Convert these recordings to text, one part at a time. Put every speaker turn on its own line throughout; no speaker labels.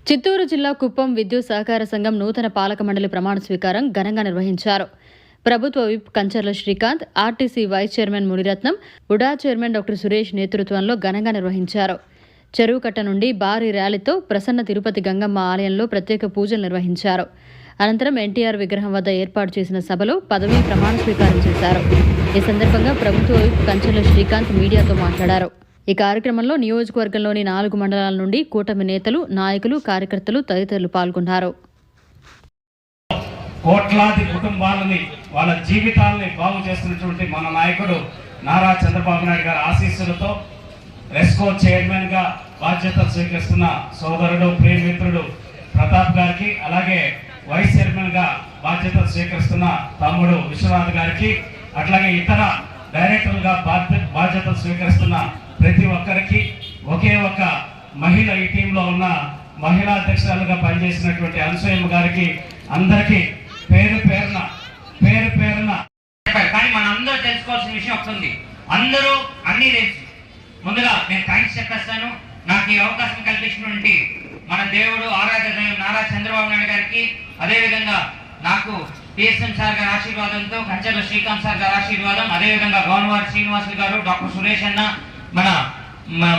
చిత్తూరు జిల్లా కుప్పం విద్యుత్ సహకార సంఘం నూతన పాలక మండలి ప్రమాణ స్వీకారం ఘనంగా నిర్వహించారు. ప్రభుత్వ whip Kancharla Srikanth, RTC vice chairman Muniratnam, UDA chairman doctor Suresh నేతృత్వంలో ఘనంగా నిర్వహించారు. చెరువు కట్ట నుండి భారీ ర్యాలీతో ప్రసన్న తిరుపతి గంగమ్మ ఆలయంలో ప్రత్యేక పూజలు నిర్వహించారు. అనంతరం ఎన్టీఆర్ విగ్రహం వద్ద ఏర్పాటు చేసిన సభలో పదవీ ప్రమాణ స్వీకారం చేశారు. ఈ సందర్భంగా ప్రభుత్వ విప్ కంచర్ల శ్రీకాంత్ మీడియాతో మాట్లాడారు. ఈ కార్యక్రమంలో నియోజకవర్గంలోని 4 మండలాల నుండి కూటమి నేతలు, నాయకులు, కార్యకర్తలు తదితరులు పాల్గొన్నారు.
కోట్లాది కుటుంబాలని వాళ్ళ జీవితాలని బాగు చేస్తున్నటువంటి మన నాయకుడు నారా చంద్రబాబు నాయుడు గారి ఆశీస్సులతో రెస్కో చైర్మన్ గా బాధ్యతలు స్వీకరిస్తున్న సోదరుడు ప్రియమిత్రుడు ప్రతాప్ గారికి, అలాగే వైస్ చైర్మన్ గా బాధ్యతలు స్వీకరిస్తున్న తమ్ముడు విశ్వనాథ్ గారికి, అట్లాగే ఇతర డైరెక్టర్లుగా బాధ్యతలు స్వీకరిస్తున్న ప్రతి ఒక్కరికి, ఒకే ఒక మహిళ ఈ టీంలో ఉన్న మహిళా అధ్యక్షురాలుగా పనిచేసినటువంటి అనసూయమ్మ గారికి, అందరికీ పేరు పేరున
కానీ మన అందరూ తెలుసుకోవాల్సిన విషయం వస్తుంది. అందరూ అన్ని తెలుసు. ముందుగా నేను థ్యాంక్స్ చెప్పేస్తాను. నాకు ఈ అవకాశం కల్పించినటువంటి మన దేవుడు ఆరాధన నారా చంద్రబాబు నాయుడు గారికి, అదేవిధంగా నాకు పిఎస్ఎం సార్ గారి ఆశీర్వాదంతో, కంచర్ల శ్రీకాంత్ సార్ గారి ఆశీర్వాదం, అదేవిధంగా గౌనవారి శ్రీనివాసులు గారు, డాక్టర్ సురేష్ అన్న, మన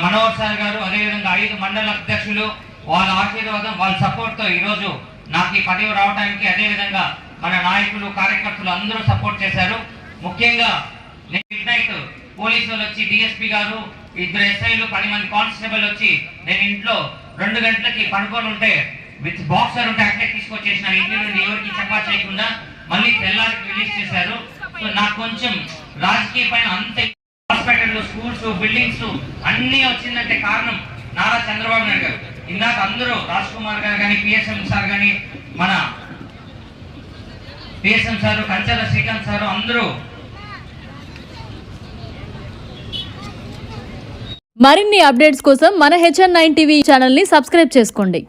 మనోహర్ సార్ గారు, అదేవిధంగా 5 మండల అధ్యక్షులు, వాళ్ళ ఆశీర్వాదం, వాళ్ళ సపోర్ట్తో ఈరోజు నాకు ఈ పదవి రావడానికి, అదేవిధంగా మన నాయకులు, కార్యకర్తలు అందరూ సపోర్ట్ చేశారు. ముఖ్యంగా మిడ్ నైట్ పోలీసు వాళ్ళు వచ్చి, డిఎస్పీ గారు, 2 ఎస్ఐలు, 10 మంది కానిస్టేబుల్ వచ్చి, నేను ఇంట్లో 2 గంటలకి పడుకొని ఉంటే విత్ బాక్సర్ ఉంటే అట్లే తీసుకొచ్చేసిన ఇంటి నుండి ఎవరికి చెప్పా చేయకుండా మళ్ళీ తెల్లారికి రిలీజ్ చేశారు. సో నాకు కొంచెం రాజకీయ పైన అంత హాస్పిటల్, స్కూల్స్, బిల్డింగ్స్ అన్నీ వచ్చిందంటే కారణం నారా చంద్రబాబు నాయుడు గారు. ఇందాక అందరూ రాజ్ కుమార్ గారు కానీ, పిఎస్ఎం సార్ కానీ, మన PSM sir, Kancharla Srikanth sir అందరూ.
మరిన్ని అప్డేట్స్ కోసం మన HN9 టీవీ ఛానల్ ని సబ్స్క్రైబ్ చేసుకోండి.